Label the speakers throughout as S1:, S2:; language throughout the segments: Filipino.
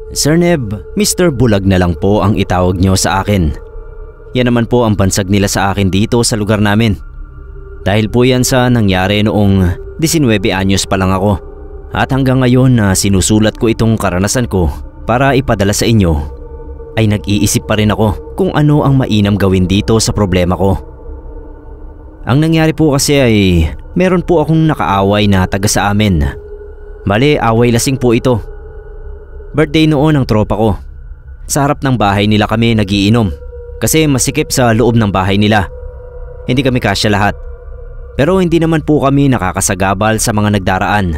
S1: Sir Neb, Mr. Bulag na lang po ang itawag niyo sa akin. Yan naman po ang bansag nila sa akin dito sa lugar namin. Dahil po yan sa nangyari noong 19 anyos pa lang ako. At hanggang ngayon na sinusulat ko itong karanasan ko para ipadala sa inyo, ay nag-iisip pa rin ako kung ano ang mainam gawin dito sa problema ko. Ang nangyari po kasi ay meron po akong nakaaway na taga sa amin. Bale, away lasing po ito. Birthday noon ng tropa ko. Sa harap ng bahay nila kami nagiinom kasi masikip sa loob ng bahay nila. Hindi kami kasya lahat. Pero hindi naman po kami nakakasagabal sa mga nagdaraan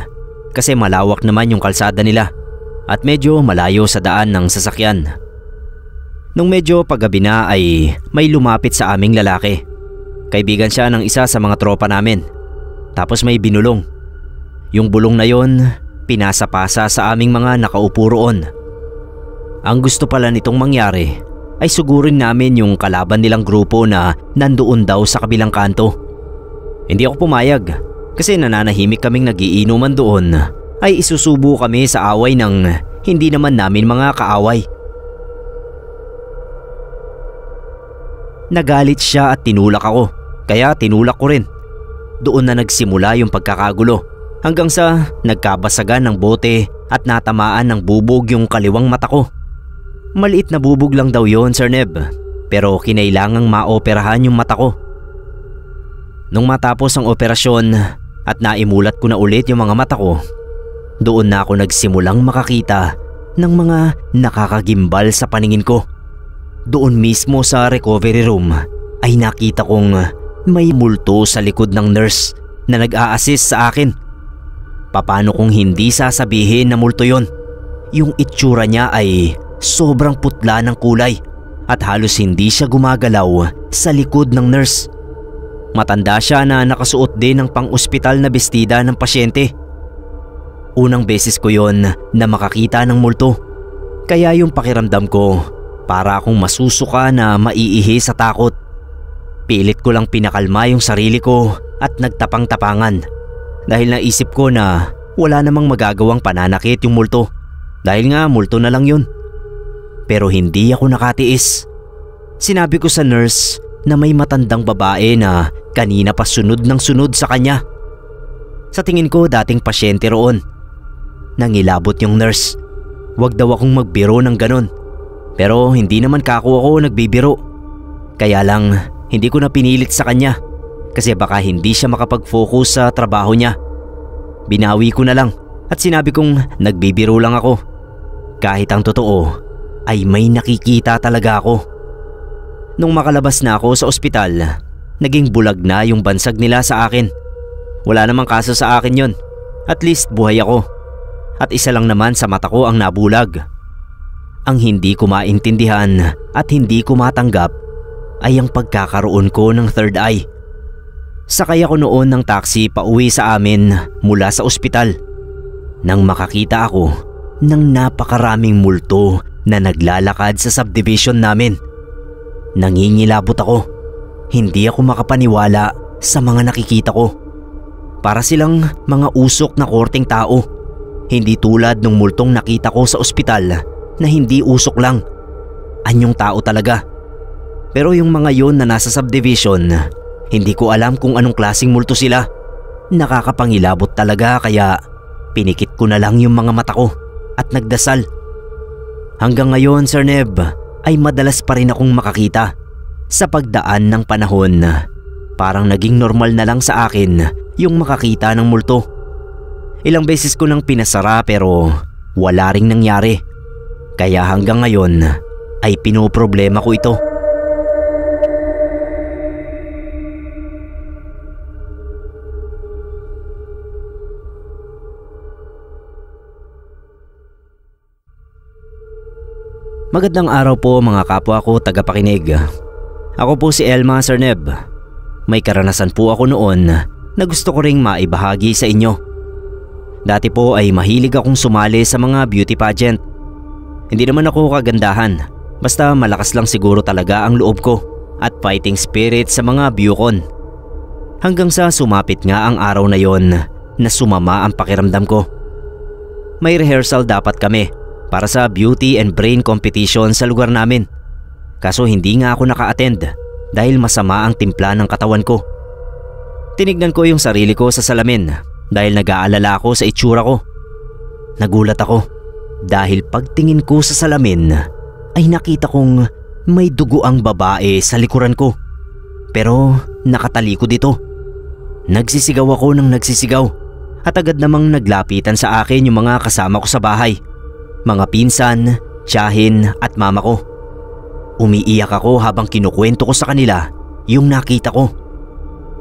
S1: kasi malawak naman yung kalsada nila at medyo malayo sa daan ng sasakyan. Nung medyo paggabi na ay may lumapit sa aming lalaki. Kaibigan siya ng isa sa mga tropa namin. Tapos may binulong. Yung bulong na yon, pinasa-pasa sa aming mga nakaupo roon. Ang gusto pala nitong mangyari ay sugurin namin yung kalaban nilang grupo na nandoon daw sa kabilang kanto. Hindi ako pumayag kasi nananahimik kaming nagiinuman doon ay isusubo kami sa away ng hindi naman namin mga kaaway. Nagalit siya at tinulak ako, kaya tinulak ko rin. Doon na nagsimula yung pagkakagulo hanggang sa nagkabasagan ng bote at natamaan ng bubog yung kaliwang mata ko. Maliit na bubog lang daw yon, Sir Neb, pero kinailangang maoperahan yung mata ko. Nung matapos ang operasyon at naimulat ko na ulit yung mga mata ko, doon na ako nagsimulang makakita ng mga nakakagimbal sa paningin ko. Doon mismo sa recovery room ay nakita kong may multo sa likod ng nurse na nag-a-assist sa akin. Paano kung hindi sasabihin na multo yon? Yung itsura niya ay sobrang putla ng kulay at halos hindi siya gumagalaw sa likod ng nurse. Matanda siya na nakasuot din ng pang-ospital na bestida ng pasyente. Unang beses ko yon na makakita ng multo, kaya yung pakiramdam ko para akong masusuka na maiihi sa takot. Pilit ko lang pinakalma yung sarili ko at nagtapang-tapangan dahil naisip ko na wala namang magagawang pananakit yung multo dahil nga multo na lang yun. Pero hindi ako nakatiis. Sinabi ko sa nurse na may matandang babae na kanina pa sunod ng sunod sa kanya. Sa tingin ko dating pasyente roon. Nangilabot yung nurse. Wag daw akong magbiro ng ganon. Pero hindi naman kako ako nagbibiro. Kaya lang hindi ko na pinilit sa kanya kasi baka hindi siya makapag-focus sa trabaho niya. Binawi ko na lang at sinabi kong nagbibiro lang ako. Kahit ang totoo ay may nakikita talaga ako. Nung makalabas na ako sa ospital, naging bulag na yung bansag nila sa akin. Wala namang kaso sa akin yon. At least buhay ako. At isa lang naman sa mata ko ang nabulag. Ang hindi ko maintindihan at hindi ko matanggap ay ang pagkakaroon ko ng third eye. Sakay ako noon ng taxi pauwi sa amin mula sa ospital nang makakita ako ng napakaraming multo na naglalakad sa subdivision namin. Nangingilabot ako. Hindi ako makapaniwala sa mga nakikita ko. Para silang mga usok na korteng tao. Hindi tulad ng multong nakita ko sa ospital na hindi usok lang. Anyong tao talaga. Pero yung mga yon na nasa subdivision, hindi ko alam kung anong klaseng multo sila. Nakakapangilabot talaga kaya pinikit ko na lang yung mga mata ko at nagdasal. Hanggang ngayon, Sir Neb, ay madalas pa rin akong makakita. Sa pagdaan ng panahon, parang naging normal na lang sa akin yung makakita ng multo. Ilang beses ko nang pinasara pero wala ring nangyari. Kaya hanggang ngayon ay pinoproblema ko ito. Magandang araw po mga kapwa ko tagapakinig. Ako po si Elma, Sir Neb. May karanasan po ako noon na gusto ko ring maibahagi sa inyo. Dati po ay mahilig akong sumali sa mga beauty pageant. Hindi naman ako kagandahan, basta malakas lang siguro talaga ang loob ko at fighting spirit sa mga beaucon. Hanggang sa sumapit nga ang araw na yon na sumama ang pakiramdam ko. May rehearsal dapat kami, para sa beauty and brain competition sa lugar namin. Kaso hindi nga ako naka-attend dahil masama ang timpla ng katawan ko. Tinignan ko yung sarili ko sa salamin dahil nag-aalala ako sa itsura ko. Nagulat ako dahil pagtingin ko sa salamin ay nakita kong may dugo ang babae sa likuran ko. Pero nakatalikod ito. Nagsisigaw ako ng nagsisigaw at agad namang naglapitan sa akin yung mga kasama ko sa bahay. Mga pinsan, tiyahin at mama ko. Umiiyak ako habang kinukwento ko sa kanila yung nakita ko.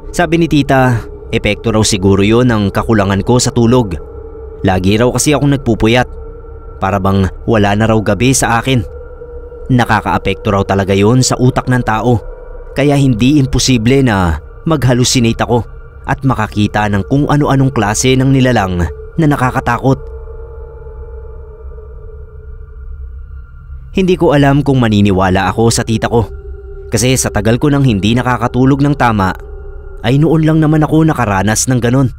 S1: Sabi ni tita, epekto raw siguro yun ng kakulangan ko sa tulog. Lagi raw kasi akong nagpupuyat. Para bang wala na raw gabi sa akin. Nakakaapekto raw talaga yun sa utak ng tao. Kaya hindi imposible na mag-hallucinate ako at makakita ng kung ano-anong klase ng nilalang na nakakatakot. Hindi ko alam kung maniniwala ako sa tita ko. Kasi sa tagal ko nang hindi nakakatulog ng tama, ay noon lang naman ako nakaranas ng ganon.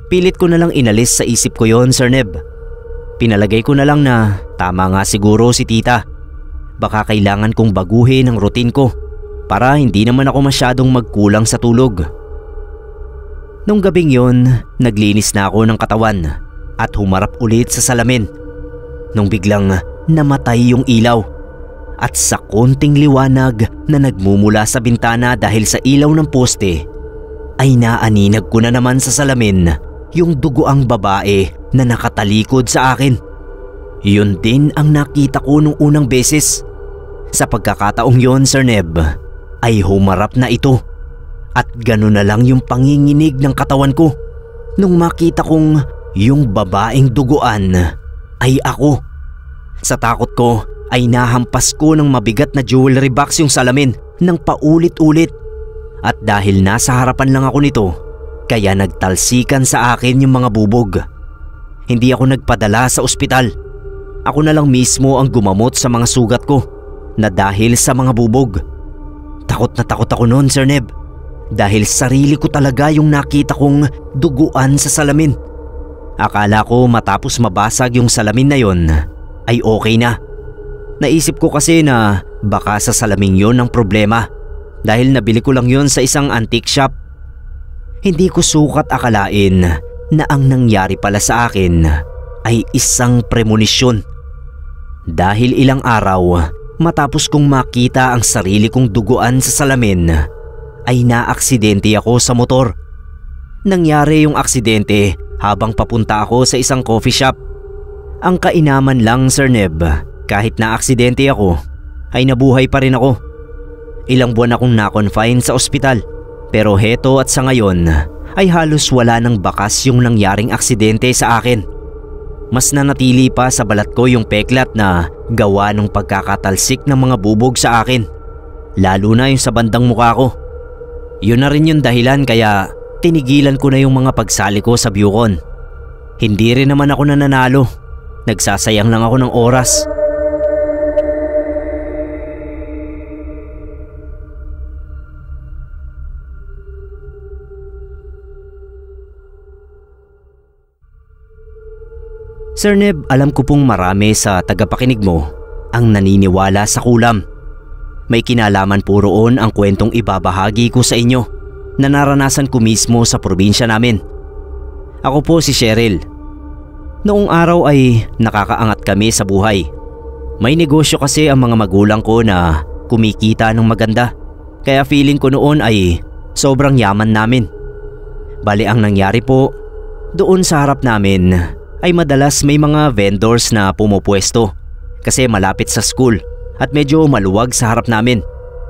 S1: Pilit ko na lang inalis sa isip ko yon, Sir Neb. Pinalagay ko na lang na tama nga siguro si tita. Baka kailangan kong baguhin ang routine ko para hindi naman ako masyadong magkulang sa tulog. Nung gabing yon, naglinis na ako ng katawan at humarap ulit sa salamin. Nung biglang namatay yung ilaw at sa konting liwanag na nagmumula sa bintana dahil sa ilaw ng poste, ay naaninag ko na naman sa salamin yung dugoang babae na nakatalikod sa akin. Yun din ang nakita ko nung unang beses. Sa pagkakataong yon, Sir Neb, ay humarap na ito at gano'n na lang yung panginginig ng katawan ko nung makita kong yung babaeng duguan ay ako. Sa takot ko ay nahampas ko ng mabigat na jewelry box yung salamin ng paulit-ulit. At dahil nasa harapan lang ako nito, kaya nagtalsikan sa akin yung mga bubog. Hindi ako nagpadala sa ospital. Ako na lang mismo ang gumamot sa mga sugat ko na dahil sa mga bubog. Takot na takot ako noon, Sir Neb, dahil sarili ko talaga yung nakita kong duguan sa salamin. Akala ko matapos mabasag yung salamin na yon ay okay na. Naisip ko kasi na baka sa salaming yon ang problema dahil nabili ko lang yon sa isang antique shop. Hindi ko sukat akalain na ang nangyari pala sa akin ay isang premonisyon. Dahil ilang araw matapos kong makita ang sarili kong duguan sa salamin, ay naaksidente ako sa motor. Nangyari yung aksidente habang papunta ako sa isang coffee shop. Ang kainaman lang, Sir Neb, kahit na aksidente ako, ay nabuhay pa rin ako. Ilang buwan akong na-confine sa ospital, pero heto at sa ngayon ay halos wala nang bakas yung nangyaring aksidente sa akin. Mas nanatili pa sa balat ko yung peklat na gawa ng pagkakatalsik ng mga bubog sa akin, lalo na yung sa bandang mukha ko. Yun na rin yung dahilan kaya tinigilan ko na yung mga pagsali ko sa Bucon. Hindi rin naman ako nananalo. Nagsasayang lang ako ng oras. Sir Neb, alam ko pong marami sa tagapakinig mo ang naniniwala sa kulam. May kinalaman po roon ang kwentong ibabahagi ko sa inyo na naranasan ko mismo sa probinsya namin. Ako po si Cheryl. Noong araw ay nakakaangat kami sa buhay. May negosyo kasi ang mga magulang ko na kumikita ng maganda, kaya feeling ko noon ay sobrang yaman namin. Bali ang nangyari po, doon sa harap namin ay madalas may mga vendors na pumupwesto kasi malapit sa school at medyo maluwag sa harap namin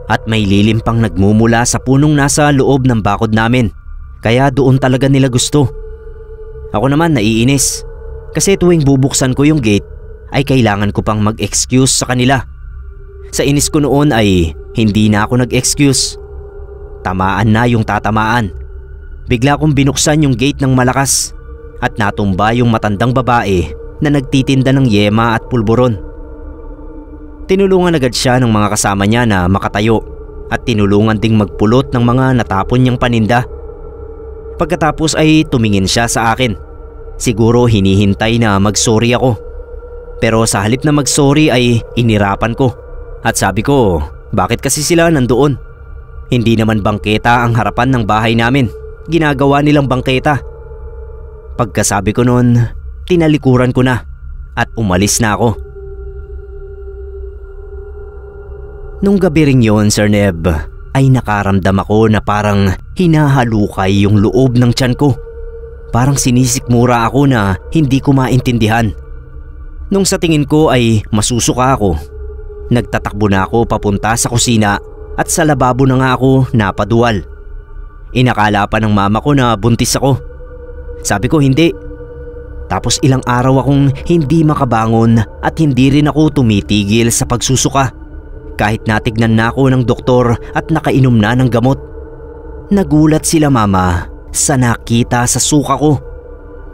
S1: at may lilim pang nagmumula sa punong nasa loob ng bakod namin, kaya doon talaga nila gusto. Ako naman naiinis kasi tuwing bubuksan ko yung gate ay kailangan ko pang mag-excuse sa kanila. Sa inis ko noon ay hindi na ako nag-excuse. Tamaan na yung tatamaan. Bigla kong binuksan yung gate ng malakas at natumba yung matandang babae na nagtitinda ng yema at pulburon. Tinulungan agad siya ng mga kasama niya na makatayo at tinulungan ding magpulot ng mga natapon niyang paninda. Pagkatapos ay tumingin siya sa akin. Siguro hinihintay na mag-sorry ako. Pero sa halip na mag-sorry ay inirapan ko. At sabi ko, bakit kasi sila nandoon? Hindi naman bangketa ang harapan ng bahay namin. Ginagawa nilang bangketa. Pagkasabi ko noon, tinalikuran ko na at umalis na ako. Nung gabi ring yun, Sir Neb, ay nakaramdam ako na parang hinahalukay yung loob ng tiyan ko. Parang sinisikmura ako na hindi ko maintindihan. Nung sa tingin ko ay masusuka ako, nagtatakbo na ako papunta sa kusina at sa lababo na nga ako napaduwal. Inakala pa ng mama ko na buntis ako. Sabi ko hindi. Tapos ilang araw akong hindi makabangon at hindi rin ako tumitigil sa pagsusuka. Kahit natignan na ako ng doktor at nakainom na ng gamot. Nagulat sila mama sa nakita sa suka ko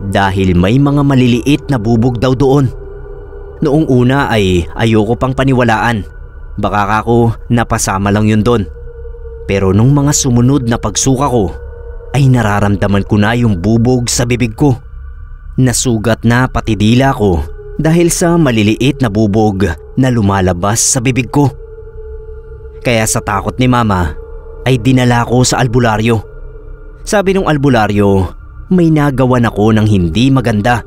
S1: dahil may mga maliliit na bubog daw doon. Noong una ay ayoko pang paniwalaan. Baka ako napasama lang yun doon. Pero nung mga sumunod na pagsuka ko ay nararamdaman ko na yung bubog sa bibig ko. Nasugat na pati dila ko dahil sa maliliit na bubog na lumalabas sa bibig ko. Kaya sa takot ni mama ay dinala ko sa albularyo. Sabi ng albularyo, may nagawan ako ng hindi maganda.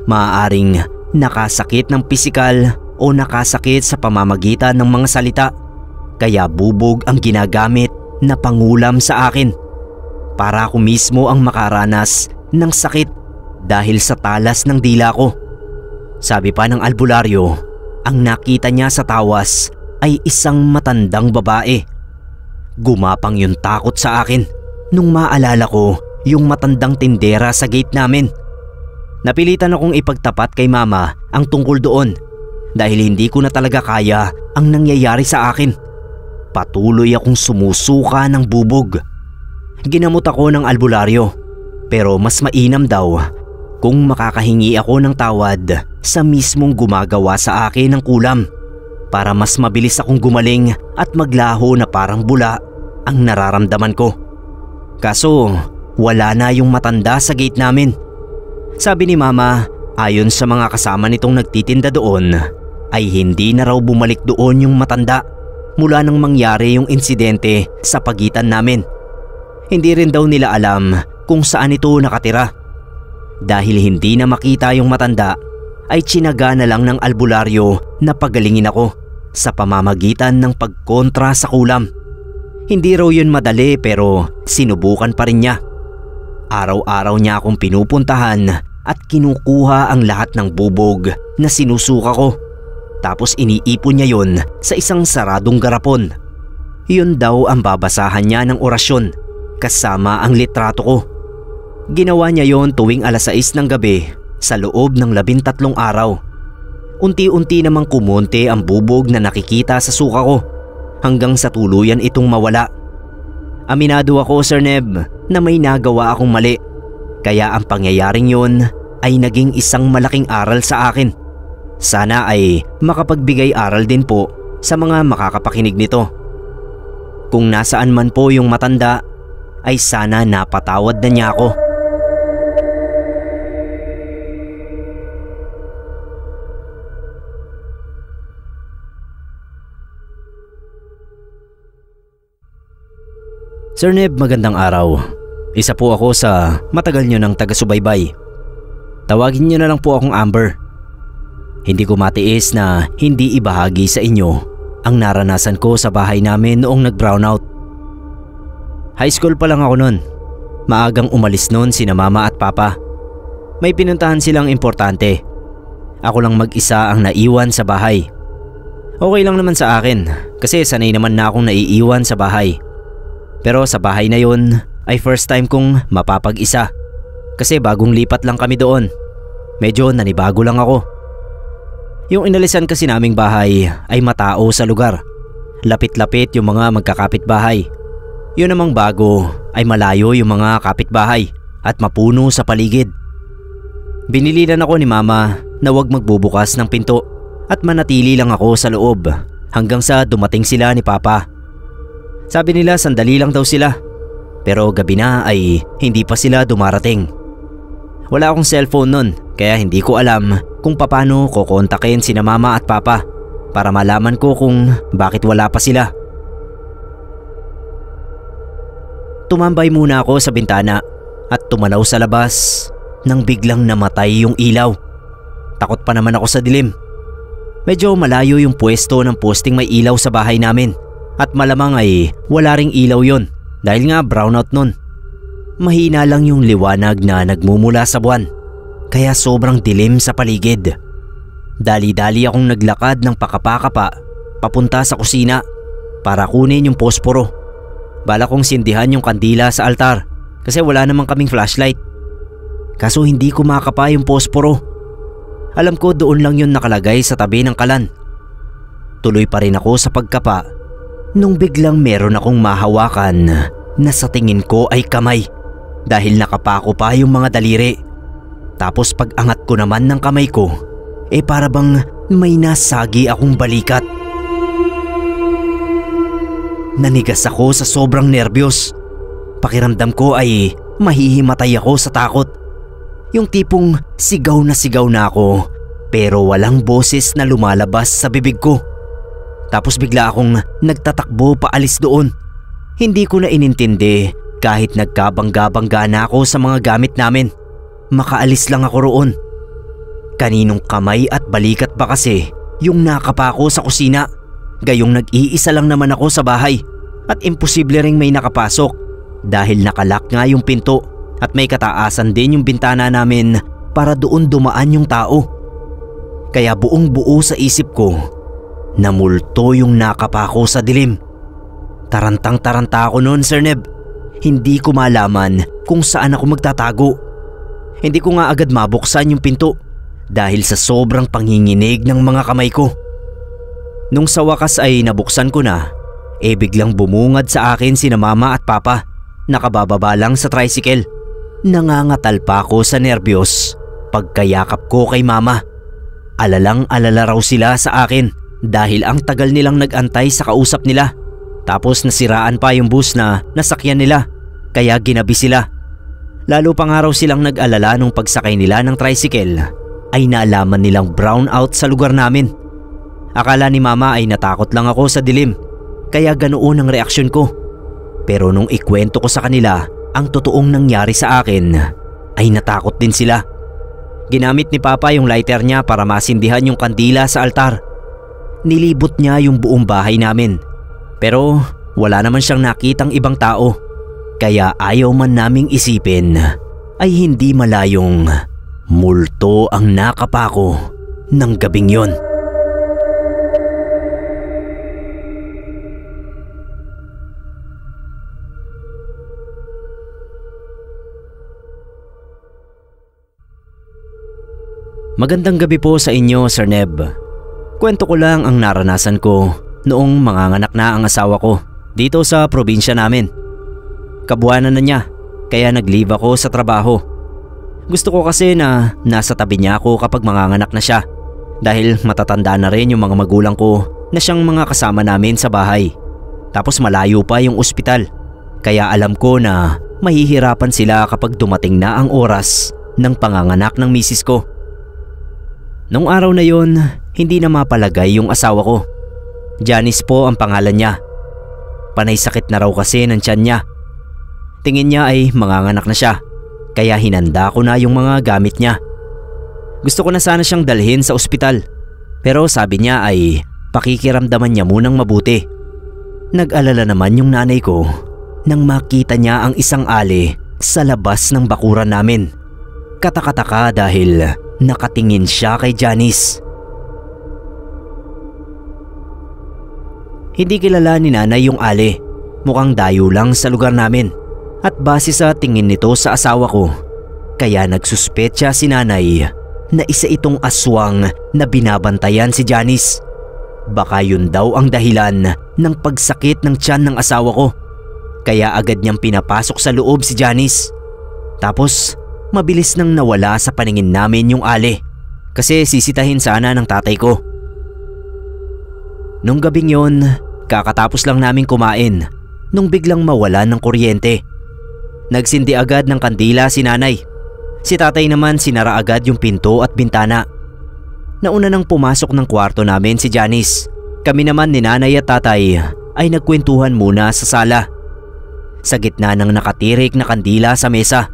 S1: Maaaring nakasakit ng pisikal o nakasakit sa pamamagitan ng mga salita. Kaya bubog ang ginagamit na pangulam sa akin. Para ako mismo ang makaranas ng sakit dahil sa talas ng dila ko. Sabi pa ng albularyo, ang nakita niya sa tawas ay isang matandang babae. Gumapang yung takot sa akin nung maalala ko yung matandang tindera sa gate namin. Napilitan akong ipagtapat kay mama ang tungkol doon dahil hindi ko na talaga kaya ang nangyayari sa akin. Patuloy akong sumusuka ng bubog. Ginamot ako ng albularyo pero mas mainam daw kung makakahingi ako ng tawad sa mismong gumagawa sa akin ng kulam para mas mabilis akong gumaling at maglaho na parang bula ang nararamdaman ko. Kaso wala na yung matanda sa gate namin. Sabi ni mama, ayon sa mga kasama nitong nagtitinda doon ay hindi na raw bumalik doon yung matanda mula nang mangyari yung insidente sa pagitan namin. Hindi rin daw nila alam kung saan ito nakatira. Dahil hindi na makita yung matanda ay tsinaga na lang ng albularyo na pagalingin ako sa pamamagitan ng pagkontra sa kulam. Hindi raw yun madali pero sinubukan pa rin niya. Araw-araw niya akong pinupuntahan at kinukuha ang lahat ng bubog na sinusuka ko. Tapos iniipon niya yon sa isang saradong garapon. Yun daw ang babasahan niya ng orasyon kasama ang litrato ko. Ginawa niya yon tuwing 6:00 ng gabi sa loob ng 13 araw. Unti-unti namang kumonte ang bubog na nakikita sa suka ko hanggang sa tuluyan itong mawala. Aminado ako, Sir Neb, na may nagawa akong mali. Kaya ang pangyayaring yon ay naging isang malaking aral sa akin. Sana ay makapagbigay aral din po sa mga makakapakinig nito. Kung nasaan man po yung matanda, ay sana napatawad na niya ako. Sir Neb, magandang araw. Isa po ako sa matagal nyo ng taga-subaybay. Tawagin nyo na lang po akong Amber. Hindi ko matiis na hindi ibahagi sa inyo ang naranasan ko sa bahay namin noong nag-brownout. High school pa lang ako noon. Maagang umalis noon sina mama at papa. May pinuntahan silang importante. Ako lang mag-isa ang naiwan sa bahay. Okay lang naman sa akin kasi sanay naman na akong naiiwan sa bahay. Pero sa bahay na yun ay first time kong mapapag-isa kasi bagong lipat lang kami doon. Medyo nanibago lang ako. Yung inalisan kasi naming bahay ay matao sa lugar. Lapit-lapit yung mga magkakapit-bahay. Yun namang bago ay malayo yung mga kapitbahay at mapuno sa paligid. Binililan ako ni mama na huwag magbubukas ng pinto at manatili lang ako sa loob hanggang sa dumating sila ni papa. Sabi nila sandali lang daw sila pero gabi na ay hindi pa sila dumarating. Wala akong cellphone nun Kaya hindi ko alam kung paano ko kontakin sina mama at papa para malaman ko kung bakit wala pa sila. Tumambay muna ako sa bintana at tumanaw sa labas nang biglang namatay yung ilaw. Takot pa naman ako sa dilim. Medyo malayo yung pwesto ng posting may ilaw sa bahay namin at malamang ay wala ring ilaw yon dahil nga brownout nun. Mahina lang yung liwanag na nagmumula sa buwan kaya sobrang dilim sa paligid. Dali-dali akong naglakad ng pakapa-kapa papunta sa kusina para kunin yung posporo. Bala kong sindihan yung kandila sa altar kasi wala namang kaming flashlight. Kaso hindi ko makapa yung posporo. Alam ko doon lang yun nakalagay sa tabi ng kalan. Tuloy pa rin ako sa pagkapa nung biglang meron akong mahawakan na sa tingin ko ay kamay dahil nakapako pa yung mga daliri. Tapos pag angat ko naman ng kamay ko, para bang may nasagi akong balikat. Nanigas ako sa sobrang nerbiyos. Pakiramdam ko ay mahihimatay ako sa takot. Yung tipong sigaw na ako pero walang boses na lumalabas sa bibig ko. Tapos bigla akong nagtatakbo paalis doon. Hindi ko na inintindi kahit nagkabangga-bangga na ako sa mga gamit namin. Makaalis lang ako roon. Kaninong kamay at balikat ba kasi yung nakapako sa kusina? Gayong nag-iisa lang naman ako sa bahay at imposible ring may nakapasok dahil nakalak nga yung pinto at may kataasan din yung bintana namin para doon dumaan yung tao. Kaya buong buo sa isip ko na multo yung nakapako sa dilim. Tarantang-taranta ako noon, Sir Neb. Hindi ko malaman kung saan ako magtatago. Hindi ko nga agad mabuksan yung pinto dahil sa sobrang panginginig ng mga kamay ko. Nung sa wakas ay nabuksan ko na, biglang bumungad sa akin sina mama at papa. Nakabababa lang sa tricycle. Nangangatal pa ako sa nerbiyos pagkayakap ko kay mama. Alalang-alala raw sila sa akin dahil ang tagal nilang nag-antay sa kausap nila. Tapos nasiraan pa yung bus na nasakyan nila kaya ginabi sila. Lalo pa nga raw silang nag-alala nung pagsakay nila ng tricycle ay naalaman nilang brown out sa lugar namin. Akala ni mama ay natakot lang ako sa dilim kaya ganoon ang reaksyon ko. Pero nung ikwento ko sa kanila ang totoong nangyari sa akin ay natakot din sila. Ginamit ni papa yung lighter niya para masindihan yung kandila sa altar. Nilibot niya yung buong bahay namin pero wala naman siyang nakitang ibang tao. Kaya ayaw man naming isipin ay hindi malayong multo ang nakapako ng gabing yon. Magandang gabi po sa inyo, Sir Neb. Kwento ko lang ang naranasan ko noong manganganak na ang asawa ko dito sa probinsya namin. Kabuwanan na niya kaya nag-leave ako sa trabaho. Gusto ko kasi na nasa tabi niya ako kapag manganganak na siya dahil matatanda na rin yung mga magulang ko na siyang mga kasama namin sa bahay. Tapos malayo pa yung ospital kaya alam ko na mahihirapan sila kapag dumating na ang oras ng panganganak ng misis ko. Nung araw na yon, hindi na mapalagay yung asawa ko. Janice po ang pangalan niya. Panay sakit na raw kasi ng tiyan niya. Tingin niya ay manganganak na siya, kaya hinanda ko na yung mga gamit niya. Gusto ko na sana siyang dalhin sa ospital, pero sabi niya ay pakikiramdaman niya munang mabuti. Nag-alala naman yung nanay ko nang makita niya ang isang ali sa labas ng bakuran namin. Katakataka dahil nakatingin siya kay Janice. Hindi kilala ni nanay yung ali. Mukhang dayo lang sa lugar namin. At base sa tingin nito sa asawa ko, kaya nagsuspetsa si nanay na isa itong aswang na binabantayan si Janice. Baka yun daw ang dahilan ng pagsakit ng tiyan ng asawa ko. Kaya agad niyang pinapasok sa loob si Janice. Tapos mabilis nang nawala sa paningin namin yung ali kasi sisitahin sana ng tatay ko. Nung gabing yon, kakatapos lang namin kumain nung biglang mawala ng kuryente. Nagsindi agad ng kandila si nanay. Si tatay naman sinara agad yung pinto at bintana. Nauna nang pumasok ng kwarto namin si Janice. Kami naman ni nanay at tatay ay nagkwentuhan muna sa sala, sa gitna ng nakatirik na kandila sa mesa.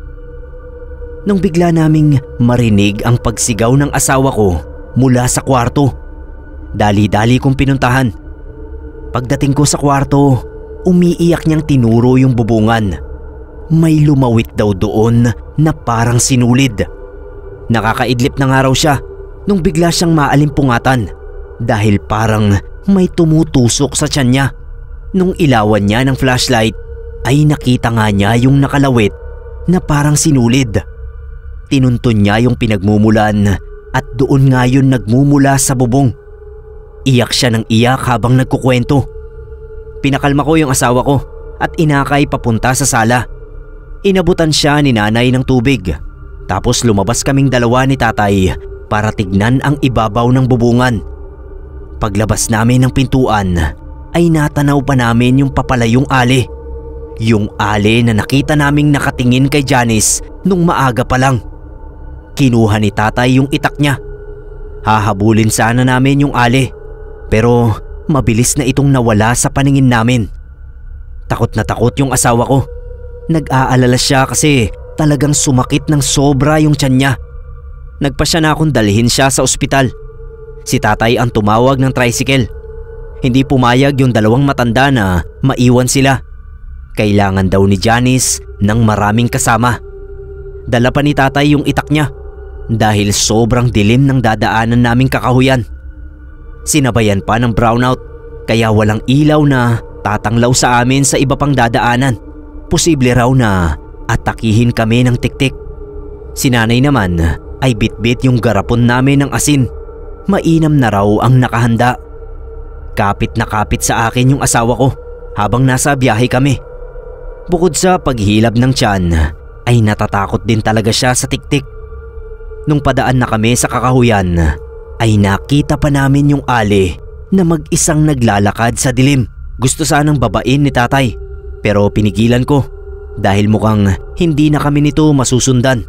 S1: Nung bigla naming marinig ang pagsigaw ng asawa ko mula sa kwarto, dali-dali kong pinuntahan. Pagdating ko sa kwarto, umiiyak niyang tinuro yung bubungan. May lumawit daw doon na parang sinulid. Nakakaidlip na nga raw siya nung bigla siyang maalimpungatan dahil parang may tumutusok sa tiyan niya. Nung ilawan niya ng flashlight ay nakita nga niya yung nakalawit na parang sinulid. Tinuntun niya yung pinagmumulan at doon nga yun nagmumula sa bubong. Iyak siya ng iyak habang nagkukwento. Pinakalma ko yung asawa ko at inakay papunta sa sala. Inabutan siya ni nanay ng tubig. Tapos lumabas kaming dalawa ni tatay para tignan ang ibabaw ng bubungan. Paglabas namin ng pintuan ay natanaw pa namin yung papalayong ali. Yung ali na nakita naming nakatingin kay Janice nung maaga pa lang. Kinuha ni tatay yung itak niya. Hahabulin sana namin yung ali, pero mabilis na itong nawala sa paningin namin. Takot na takot yung asawa ko. Nag-aalala siya kasi talagang sumakit ng sobra yung tiyan niya. Nagpasya na akong dalhin siya sa ospital. Si tatay ang tumawag ng tricycle. Hindi pumayag yung dalawang matanda na maiwan sila. Kailangan daw ni Janice ng maraming kasama. Dala pa ni tatay yung itak niya dahil sobrang dilim ng dadaanan naming kakahuyan. Sinabayan pa ng brownout kaya walang ilaw na tatanglaw sa amin sa iba pang dadaanan. Posible raw na atakihin kami ng tiktik. Si nanay naman ay bitbit yung garapon namin ng asin. Mainam na raw ang nakahanda. Kapit na kapit sa akin yung asawa ko habang nasa biyahe kami. Bukod sa paghilab ng tiyan ay natatakot din talaga siya sa tiktik. Nung padaan na kami sa kakahuyan ay nakita pa namin yung ali na mag-isang naglalakad sa dilim. Gusto sanang babain ni tatay pero pinigilan ko dahil mukhang hindi na kami nito masusundan.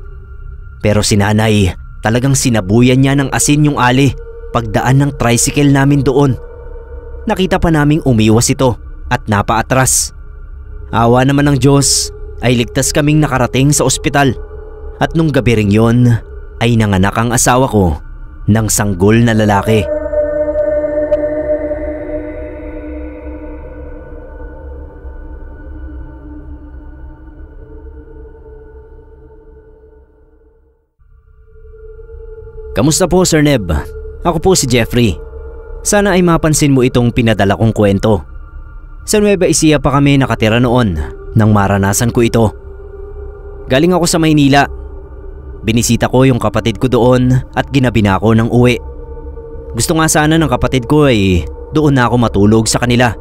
S1: Pero si nanay talagang sinabuyan niya ng asin yung ali pagdaan ng tricycle namin doon. Nakita pa naming umiwas ito at napaatras. Awa naman ng Diyos ay ligtas kaming nakarating sa ospital. At nung gabi ring yon ay nanganak ang asawa ko ng sanggol na lalaki. Kamusta po, Sir Neb? Ako po si Jeffrey. Sana ay mapansin mo itong pinadala kong kwento. Sa Nueva Ecija pa kami nakatira noon nang maranasan ko ito. Galing ako sa Maynila. Binisita ko yung kapatid ko doon at ginabi na ako ng uwi. Gusto nga sana ng kapatid ko ay doon na ako matulog sa kanila.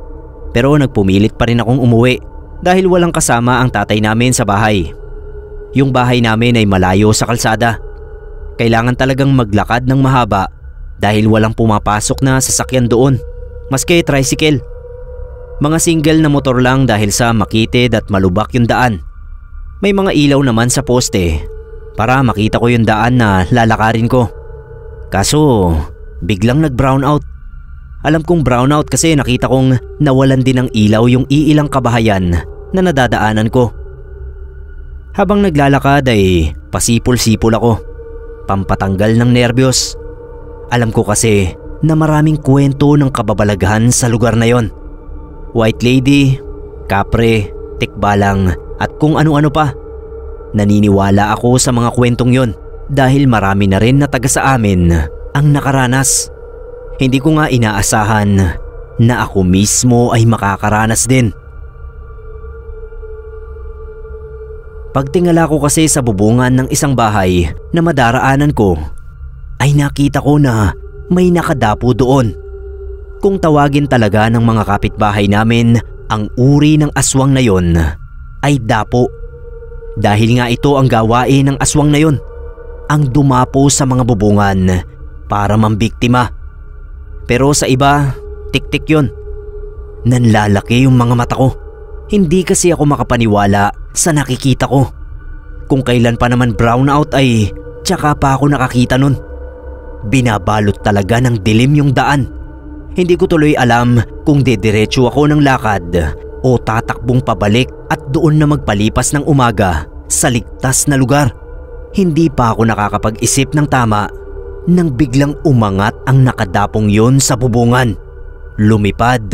S1: Pero nagpumilit pa rin akong umuwi dahil walang kasama ang tatay namin sa bahay. Yung bahay namin ay malayo sa kalsada. Kailangan talagang maglakad ng mahaba dahil walang pumapasok na sasakyan doon, maski tricycle. Mga single na motor lang dahil sa makitid at malubak yung daan. May mga ilaw naman sa poste para makita ko yung daan na lalakarin ko. Kaso biglang nag-brown out. Alam kong brownout kasi nakita kong nawalan din ng ilaw yung iilang kabahayan na nadadaanan ko. Habang naglalakad ay pasipol-sipol ako, pampatanggal ng nerbiyos. Alam ko kasi na maraming kwento ng kababalaghan sa lugar na yon. White lady, kapre, tikbalang at kung ano-ano pa. Naniniwala ako sa mga kwentong yon dahil marami na rin na taga sa amin ang nakaranas. Hindi ko nga inaasahan na ako mismo ay makakaranas din. Pagtingala ko kasi sa bubungan ng isang bahay na madaraanan ko, ay nakita ko na may nakadapo doon. Kung tawagin talaga ng mga kapitbahay namin ang uri ng aswang na yon, ay dapo. Dahil nga ito ang gawain ng aswang na yon, ang dumapo sa mga bubungan para mambiktima. Pero sa iba, tik-tik yon. Nanlalaki yung mga mata ko. Hindi kasi ako makapaniwala sa nakikita ko. Kung kailan pa naman brownout ay tsaka pa ako nakakita nun. Binabalot talaga ng dilim yung daan. Hindi ko tuloy alam kung didiretso ako ng lakad o tatakbong pabalik at doon na magpalipas ng umaga sa ligtas na lugar. Hindi pa ako nakakapag-isip ng tama nang biglang umangat ang nakadapong yon sa bubungan. Lumipad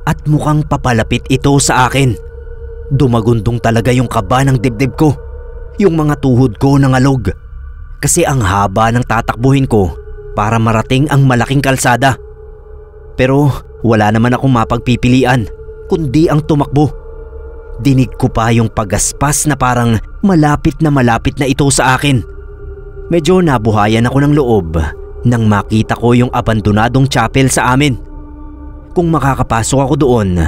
S1: at mukhang papalapit ito sa akin. Dumagundong talaga yung kaba ng dibdib ko. Yung mga tuhod ko nangalog. Kasi ang haba ng tatakbuhin ko para marating ang malaking kalsada. Pero wala naman akong mapagpipilian kundi ang tumakbo. Dinig ko pa yung pagaspas na parang malapit na ito sa akin. Medyo nabuhayan ako ng loob nang makita ko yung abandonadong chapel sa amin. Kung makakapasok ako doon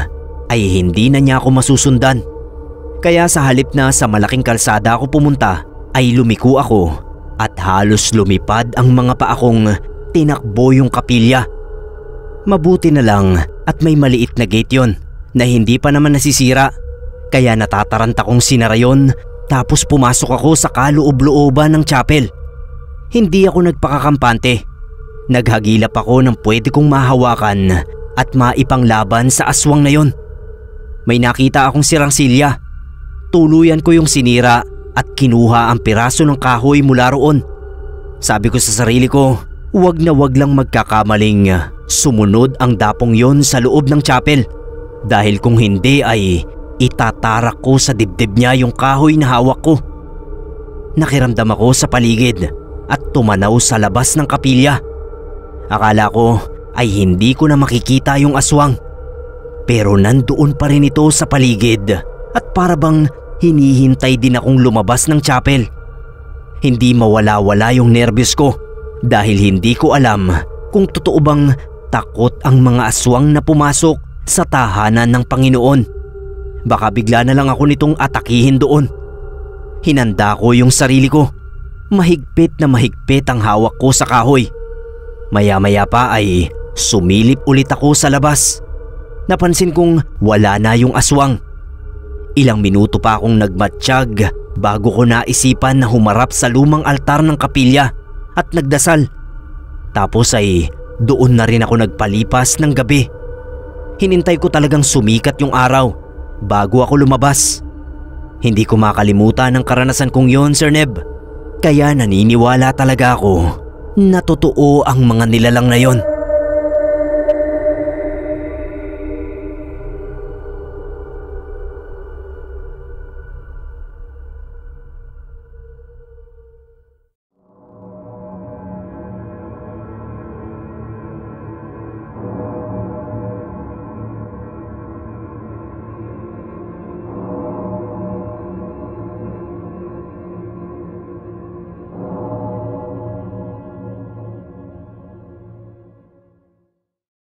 S1: ay hindi na niya ako masusundan. Kaya sa halip na sa malaking kalsada ako pumunta ay lumiko ako at halos lumipad ang mga paa kong tinakbo yung kapilya. Mabuti na lang at may maliit na gate yon na hindi pa naman nasisira. Kaya natataranta kong sinara yon tapos pumasok ako sa kaloob-looban ng chapel. Hindi ako nagpakakampante. Naghagilap ako ng pwede kong mahawakan at maipanglaban sa aswang na yon. May nakita akong sirang silya. Tuluyan ko yung sinira at kinuha ang piraso ng kahoy mula roon. Sabi ko sa sarili ko, wag na wag lang magkakamaling sumunod ang dapong yon sa loob ng chapel. Dahil kung hindi ay itatarak ko sa dibdib niya yung kahoy na hawak ko. Nakiramdam ako sa paligid at tumanaw sa labas ng kapilya. Akala ko ay hindi ko na makikita yung aswang. Pero nandoon pa rin ito sa paligid at para bang hinihintay din akong lumabas ng chapel. Hindi mawala-wala yung nervyos ko dahil hindi ko alam kung totoo bang takot ang mga aswang na pumasok sa tahanan ng Panginoon. Baka bigla na lang ako nitong atakihin doon. Hinanda ko yung sarili ko. Mahigpit na mahigpit ang hawak ko sa kahoy. Maya-maya pa ay sumilip ulit ako sa labas. Napansin kong wala na yung aswang. Ilang minuto pa akong nagmatsyag bago ko naisipan na humarap sa lumang altar ng kapilya at nagdasal. Tapos ay doon na rin ako nagpalipas ng gabi. Hinintay ko talagang sumikat yung araw bago ako lumabas. Hindi ko makalimutan ang karanasan kong yon, Sir Neb. Kaya naniniwala talaga ako na totoo ang mga nilalang na yon.